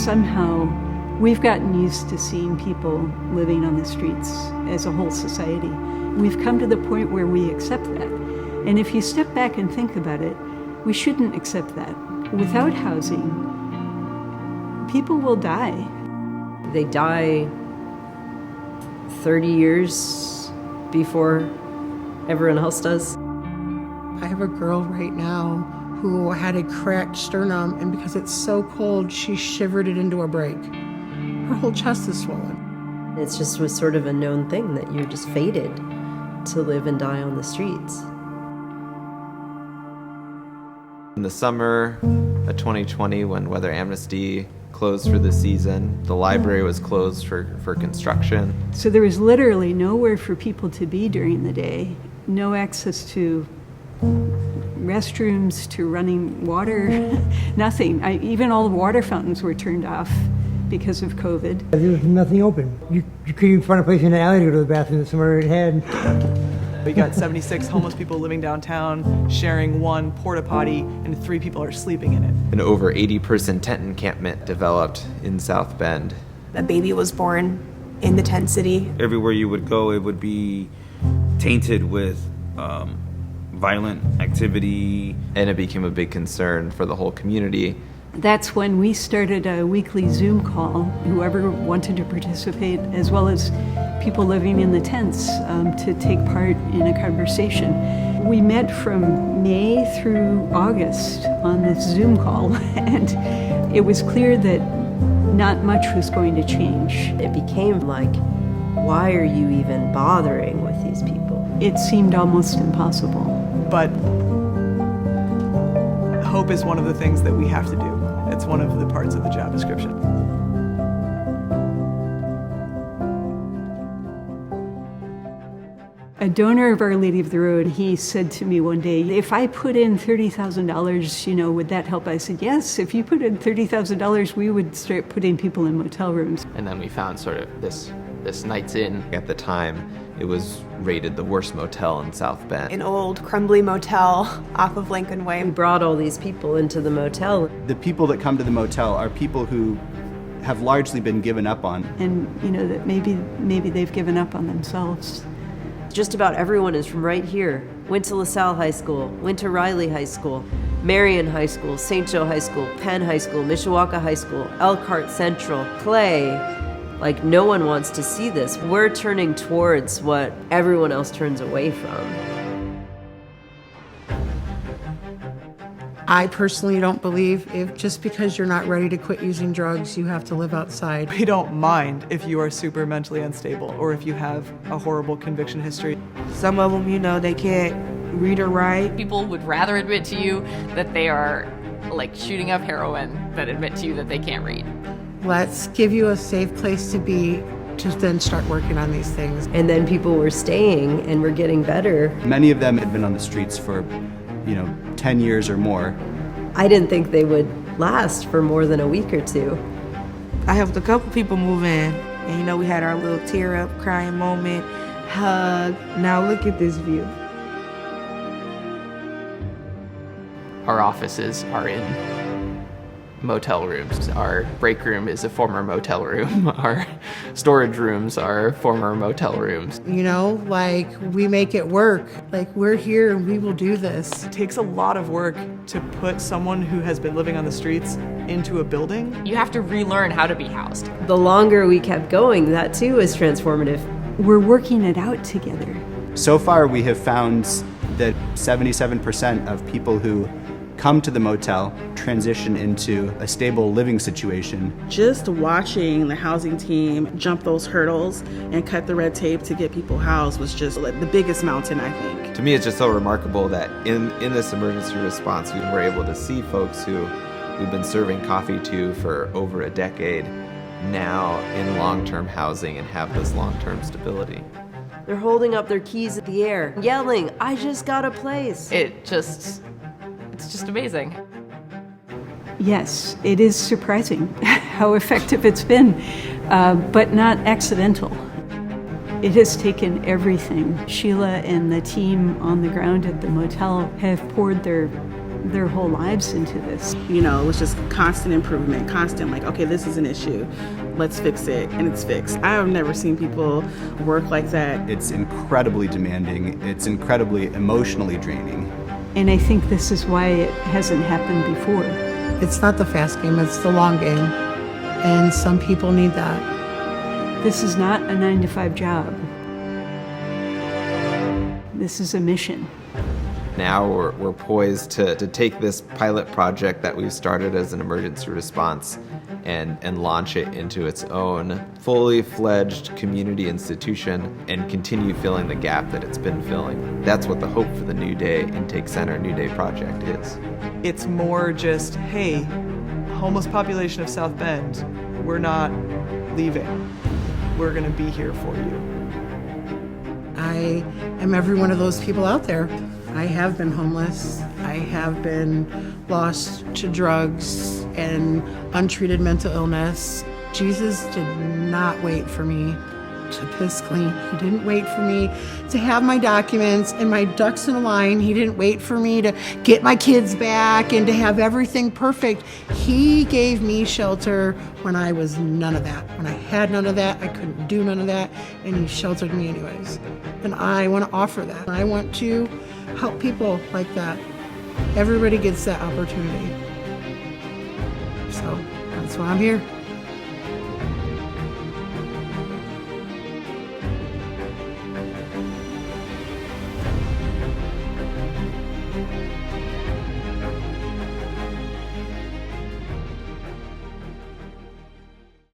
somehow we've gotten used to seeing people living on the streets as a whole society. We've come to the point where we accept that. And if you step back and think about it, we shouldn't accept that. Without housing, people will die. They die 30 years before everyone else does. I have a girl right now who had a cracked sternum, and because it's so cold, she shivered it into a break. Her whole chest is swollen. It's just was sort of a known thing that you're just fated to live and die on the streets. In the summer of 2020, when Weather Amnesty closed for the season, the library was closed for construction. So there was literally nowhere for people to be during the day, no access to restrooms, to running water, nothing. Even all the water fountains were turned off because of COVID. There was nothing open. You couldn't even find a place in the alley to go to the bathroom that somewhere it had. We got 76 homeless people living downtown, sharing one porta potty, and 3 people are sleeping in it. An over 80-person tent encampment developed in South Bend. A baby was born in the tent city. Everywhere you would go, it would be tainted with violent activity. And it became a big concern for the whole community. That's when we started a weekly Zoom call, whoever wanted to participate, as well as people living in the tents, to take part in a conversation. We met from May through August on this Zoom call, and it was clear that not much was going to change. It became like, why are you even bothering with these people? It seemed almost impossible. But hope is one of the things that we have to do. It's one of the parts of the job description. A donor of Our Lady of the Road, he said to me one day, if I put in $30,000, would that help? I said, yes, if you put in $30,000, we would start putting people in motel rooms. And then we found sort of this Night's Inn. At the time, it was rated the worst motel in South Bend. An old crumbly motel off of Lincoln Way. We brought all these people into the motel. The people that come to the motel are people who have largely been given up on. And, that maybe they've given up on themselves. Just about everyone is from right here. Went to LaSalle High School, went to Riley High School, Marion High School, St. Joe High School, Penn High School, Mishawaka High School, Elkhart Central, Clay. Like, no one wants to see this. We're turning towards what everyone else turns away from. I personally don't believe if just because you're not ready to quit using drugs, you have to live outside. We don't mind if you are super mentally unstable or if you have a horrible conviction history. Some of them, they can't read or write. People would rather admit to you that they are like shooting up heroin than admit to you that they can't read. Let's give you a safe place to be to then start working on these things. And then people were staying and were getting better. Many of them had been on the streets for, 10 years or more. I didn't think they would last for more than a week or 2. I helped a couple people move in, and we had our little tear up, crying moment, hug. Now look at this view. Our offices are in motel rooms. Our break room is a former motel room. Our storage rooms are former motel rooms. We make it work. We're here and we will do this. It takes a lot of work to put someone who has been living on the streets into a building. You have to relearn how to be housed. The longer we kept going, that too is transformative. We're working it out together. So far, we have found that 77% of people who come to the motel transition into a stable living situation. Just watching the housing team jump those hurdles and cut the red tape to get people housed was just the biggest mountain, I think. To me, it's just so remarkable that in this emergency response, we were able to see folks who we've been serving coffee to for over a decade now in long-term housing and have this long-term stability. They're holding up their keys in the air, yelling, "I just got a place." It's just amazing. Yes, it is surprising how effective it's been, but not accidental. It has taken everything. Sheila and the team on the ground at the motel have poured their their whole lives into this. You know, it was just constant improvement, constant like, okay, this is an issue, let's fix it, and it's fixed. I have never seen people work like that. It's incredibly demanding. It's incredibly emotionally draining. And I think this is why it hasn't happened before. It's not the fast game, it's the long game. And some people need that. This is not a 9-to-5 job. This is a mission. Now we're poised to take this pilot project that we've started as an emergency response and launch it into its own fully fledged community institution and continue filling the gap that it's been filling. That's what the Hope for the New Day Intake Center New Day project is. It's more just, hey, homeless population of South Bend, we're not leaving. We're gonna be here for you. I am every one of those people out there. I have been homeless. I have been lost to drugs and untreated mental illness. Jesus did not wait for me to piss clean. He didn't wait for me to have my documents and my ducks in a line. He didn't wait for me to get my kids back and to have everything perfect. He gave me shelter when I was none of that. When I had none of that, I couldn't do none of that, and he sheltered me anyways. And I want to offer that. I want to help people like that. Everybody gets that opportunity. So that's why I'm here.